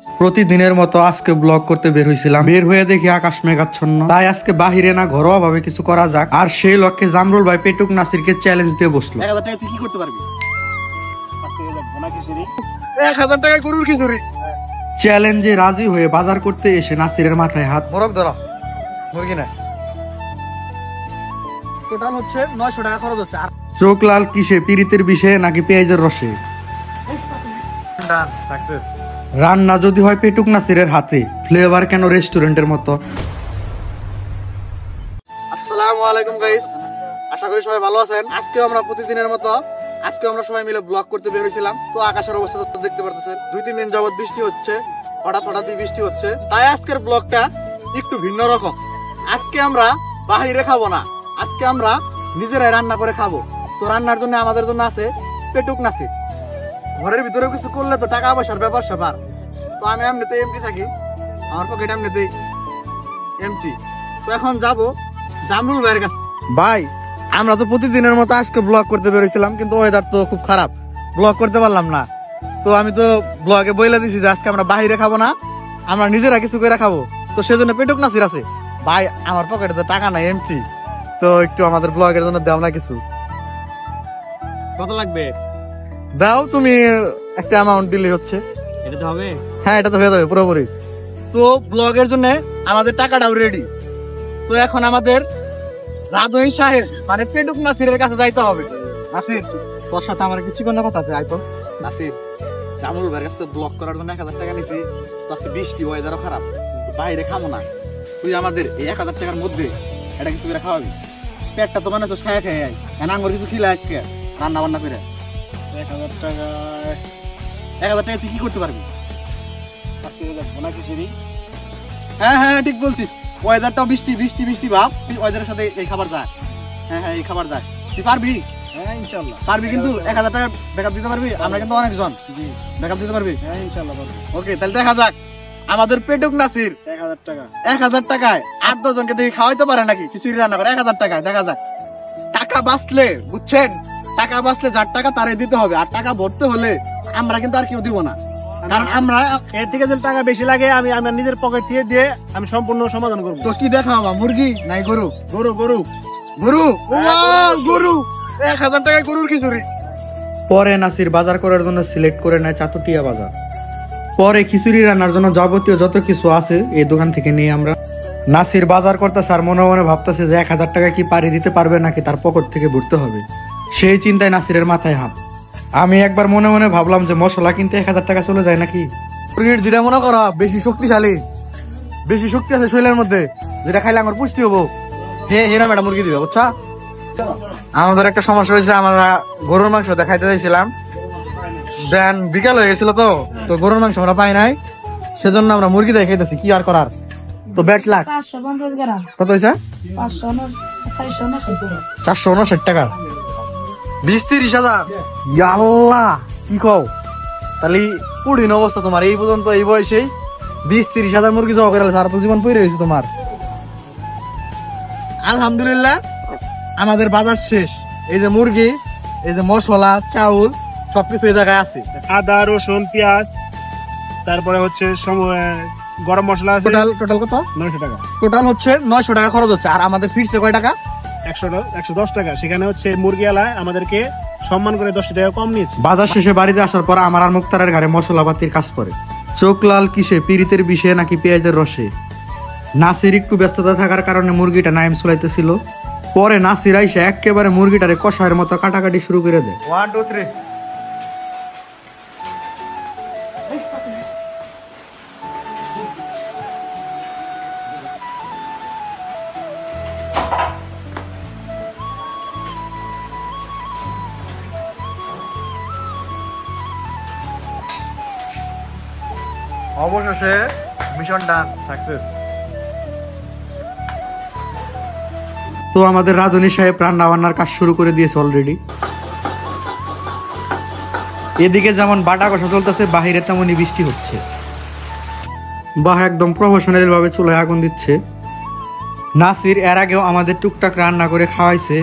প্রতিদিনের মতো আজকে ব্লগ করতে বের হয়েছিলাম। বের হয়ে দেখি আকাশ মেঘাচ্ছন্ন, তাই আজকে বাহিরে না ঘরোয়া ভাবে কিছু করা যাক। আর সেই লক্ষ্যে জামরুল ভাই পেটুক নাসিরকে চ্যালেঞ্জ দিয়ে বসলো। 1000 টাকা তুই কি করতে পারবি? আজকে 1000 টাকা গরুর খিচুড়ি। চ্যালেঞ্জে রাজি হয়ে বাজার করতে এসে নাসিরের মাথায় হাত। মোরগ ধরা মুরগি না, টোটাল হচ্ছে 900 টাকা খরচ হচ্ছে। আর চোখ লাল কিসে, পিরিতের বিষে নাকি পেঁয়াজের রসে? ডান সাকসেস। রান্না যদি হয় পেটুক নাসিরের হাতে, ফ্লেভার কেন রেস্টুরেন্টের মতো? আসসালামু আলাইকুম গাইস, আশা করি সবাই ভালো আছেন। আজকে আমরা প্রতিদিনের মতো আমরা সবাই মিলে ব্লগ করতে বের হয়েছিলাম। তো আকাশের অবস্থা তো দেখতে পারতেছেন, 2-3 দিন যাবত বৃষ্টি হচ্ছে, হঠাৎই বৃষ্টি হচ্ছে। তাই আজকের ব্লগটা একটু ভিন্ন রকম। আজকে আমরা বাহিরে খাবো না, আজকে আমরা নিজেরাই রান্না করে খাবো। তো রান্নার জন্য আমাদের জন্য আছে পেটুক নাসির। ঘরের ভিতরে কিছু করলে তো টাকা পয়সার ব্যাপার স্যাপার। তো আমি এমনিতে এমপি থাকি, আমার পকেট এমনিতেই এমটি। তো এখন যাবো জামরুল ভাইয়ের কাছে। ভাই, আমরা তো প্রতিদিনের মতো আজকে ব্লগ করতে বেরোইছিলাম, কিন্তু ওয়েদার তো খুব খারাপ, ব্লগ করতে পারলাম না। তো আমি তো ব্লগে বইলা দিছি যে আজকে আমরা বাইরে খাবো না, আমরা নিজেরা কিছু করে খাবো। তো সেজন্য পেটুক নাসির আছে। ভাই, আমার পকেটে তো টাকা নাই, এমটি। তো একটু আমাদের ব্লগের জন্য দাও না কিছু। কত লাগবে? দাও, তুমি একটা অ্যামাউন্ট দিলে হচ্ছে। এটা তো হবে? হ্যাঁ, এটা তো হয়ে যাবে পুরোপুরি। তো ব্লগের জন্য আমাদের টাকাটাও রেডি। তো এখন আমাদের রাধই সাহেব মানে পেটুক নাসিরের কাছে যাইতে হবে। নাসির, তোর সাথে আমার কিছু কোনো কথা আছে? আইতো নাসির, জামরুল ভাইয়ের কাছে ব্লগ করার জন্য 1000 টাকা নিছি। তো আজকে বৃষ্টি, ওয়েদারও খারাপ, বাইরে খাবো না। তুই আমাদের এই 1000 টাকার মধ্যে এটা কিছু করে খাওয়াবি। পেটটা তো মানে তো খায় আঙ্গুর কিছু খিলা আজকে রান্না বান্না করে। 1000 টাকা 1000 টাকা তুই কি করতে পারবি? আজকে ভোনা খিচুড়ি। হ্যাঁ হ্যাঁ, ঠিক বলছিস। ওয়েদারটাও বৃষ্টি বৃষ্টি বৃষ্টি ভাব, ওয়েদারের সাথে এই খাবার যায়। হ্যাঁ হ্যাঁ, এই খাবার যায়। তুই পারবি? হ্যাঁ ইনশাআল্লাহ পারবি, কিন্তু 1000 টাকা ব্যাকআপ দিতে পারবি? আমরা কিন্তু অনেকজন। জি, ব্যাকআপ দিতে পারবি? হ্যাঁ ইনশাআল্লাহ পারবো। ওকে, তাহলে দেখা যাক আমাদের পেটুক নাসির 1000 টাকা 1000 টাকায় 8-10 জনকে দেখি খাওয়াইতে পারে নাকি খিচুড়ি রান্না করে 1000 টাকায়। দেখা যাক। টাকা বাঁচলে, বুঝছেন, টাকা বাঁচলে যার টাকা তারে দিতে হবে। আর টাকা ভরতে হলে আমরা কিন্তু আর কেউ দিব না, কারণ আমরা এর থেকে যদি টাকা বেশি লাগে আমি আমার নিজের পকেট থেকে দিয়ে আমি সম্পূর্ণ সমাধান করবো। তো কি দেখা বাবা, মুরগি নাই গরু? গরু গরু গরু, গরু 1000 টাকায় গরুর খিচুড়ি। পরে নাসির বাজার করার জন্য সিলেক্ট করে নেয় চাতুটিয়া বাজার। পরে খিচুড়ি রান্নার জন্য যাবতীয় যত কিছু আছে এই দোকান থেকে নিয়ে আমরা। নাসির বাজার করতেছে আর মনে মনে ভাবতেছে যে 1000 টাকা কি পারি দিতে পারবে নাকি তার পকেট থেকে ভরতে হবে। সেই চিন্তায় নাসিরের মাথায় হাত। আমি একবার মনে মনে ভাবলাম যে মশলা কিনতে 1000 টাকা চলে যায় নাকি। মুরগির যেটা মনে করা বেশি শক্তিশালী, বেশি শক্তি আছে শরীরের মধ্যে, যেটা খাইলে আমার পুষ্টি হবো, হেরাম একটা মুরগি দিবে, বুঝছা? আমাদের একটা সমস্যা হয়েছে, আমরা গরুর মাংস দেখাইতে চাইছিলাম, দেন বিকাল হয়ে গেছিল। তো গরুর মাংস আমরা পাই নাই, সেজন্য আমরা মুরগি দেখাইতেছি। কি আর করার। তো ব্যাট লাখ 550 গ্রাম, কত হয়েছে? 459 টাকা, 20-30 হাজার। ইয়াল্লাহ, কি কও? তাহলে পুরিন অবস্থা তোমার এই পর্যন্ত, এই বয়সে 20-30 হাজার মুরগি জমা করে সারা তো জীবন পড়ে রয়েছে তোমার। আলহামদুলিল্লাহ, আমাদের বাজার শেষ। এই যে মুরগি, এই যে মশলা, চাউল, সবকিছু এই জায়গায় আছে। আদা রসুন পেঁয়াজ, তারপরে হচ্ছে গরম মশলা আছে। টোটাল কত? 900 টাকা। টোটাল হচ্ছে 900 টাকা খরচ হচ্ছে। আর আমাদের ফিরছে কয় টাকা? 110 টাকা। সেখানে হচ্ছে মুরগি আলায় আমাদেরকে সম্মান করে 10 টাকা কম নিয়েছে। বাজার শেষে বাড়িতে আসার পর আমার আর মুক্তারের ঘরে মশলাপাতির কাজ পড়ে। চোখ লাল কিসে, পিরিতের বিষে নাকি পেঁয়াজের রসে? নাসির একটু ব্যস্ততা থাকার কারণে মুরগিটা নাইম চুলাইতেছিল। পরে নাসির আইসা একেবারে মুরগিটারে কষায়ের মতো কাটাকাটি শুরু করে দেয়। 1 2 3। অবশেষে মিশন ডান, সাকসেস। তো আমাদের রাধুনী সাহেব রান্না বান্নার কাজ শুরু করে দিয়েছে অলরেডি। এদিকে যেমন বাটা কষা চলতেছে, বাহিরে তেমনই বৃষ্টি হচ্ছে। বাহ, একদম প্রফেশনাল ভাবে চুলায় আগুন দিচ্ছে। নাসির এর আগেও আমাদের টুকটাক রান্না করে খাওয়াইছে।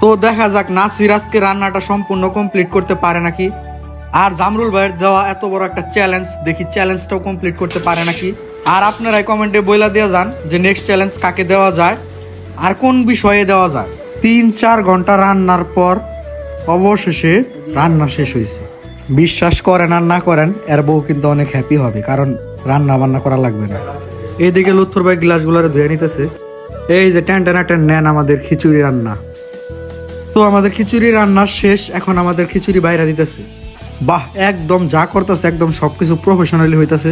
তো দেখা যাক নাসির আজকে রান্নাটা সম্পূর্ণ কমপ্লিট করতে পারে নাকি। আর জামরুল ভাইয়ের দেওয়া এত বড় একটা চ্যালেঞ্জ, দেখি চ্যালেঞ্জটাও কমপ্লিট করতে পারে নাকি। আর আপনারাই কমেন্টে বইলা দিয়ে যান যে নেক্সট চ্যালেঞ্জ কাকে দেওয়া যায় আর কোন বিষয়ে দেওয়া যায়। 3-4 ঘন্টা রান্নার পর অবশেষে রান্না শেষ হয়েছে। বিশ্বাস করেন আর না করেন, এর বউ কিন্তু অনেক হ্যাপি হবে, কারণ রান্না বান্না করা লাগবে না। এইদিকে লুৎফর ভাই গ্লাসগুলো ধুয়ে নিতেছে। এই যে টেন নেন আমাদের খিচুড়ি রান্না। তো আমাদের খিচুড়ি রান্না শেষ, এখন আমাদের খিচুড়ি বাইরে দিতেছে। বাহ, একদম যা করতেছে একদম সবকিছু প্রফেশনালি হইতাছে।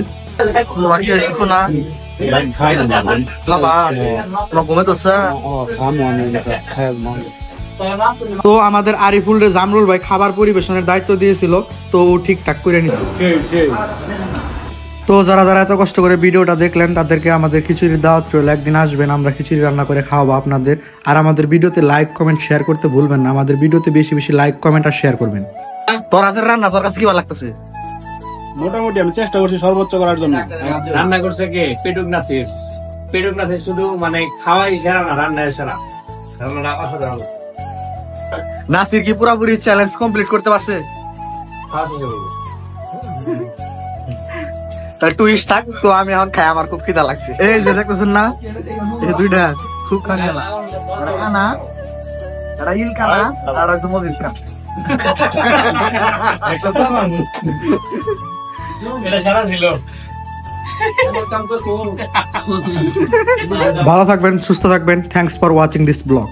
তো আমাদের আরিফুল রে জামরুল ভাই খাবার পরিবেশনের দায়িত্ব দিয়েছিল, তো ও ঠিকঠাক করে নিছে। তো যারা যারা এত কষ্ট করে ভিডিওটা দেখলেন তাদেরকে আমাদের খিচুড়ির দাওয়াত রইল, একদিন আসবেন, আমরা খিচুড়ি রান্না করে খাওয়াবো আপনাদের। আর আমাদের ভিডিওতে লাইক কমেন্ট শেয়ার করতে ভুলবেন না, আমাদের ভিডিওতে বেশি বেশি লাইক কমেন্ট আর শেয়ার করবেন। তোর হাতের রান্না তোর কাছে কি ভালো লাগতেছে? মোটামুটি আমি চেষ্টা করছি সর্বোচ্চ করার জন্য। রান্না করছে কে? পেটুক নাসির। পেটুক নাসির শুধু মানে খাওয়াই সেরা না, রান্নায় সেরা। রান্নাটা অসাধারণ হচ্ছে। নাসির কি পুরোপুরি চ্যালেঞ্জ কমপ্লিট করতে পারছে? খাওয়া শেষ হলো। তার টুইস্ট থাক তো, আমি এখন খাই, আমার খুব খিদা লাগছে। এই যে দেখতেছেন না, এই দুইটা খুব খানা কানা, এটা ইল কানা আর একটা মজিদ কানা। এটা সারা ছিল। ভালো থাকবেন, সুস্থ থাকবেন। Thanks for watching this blog.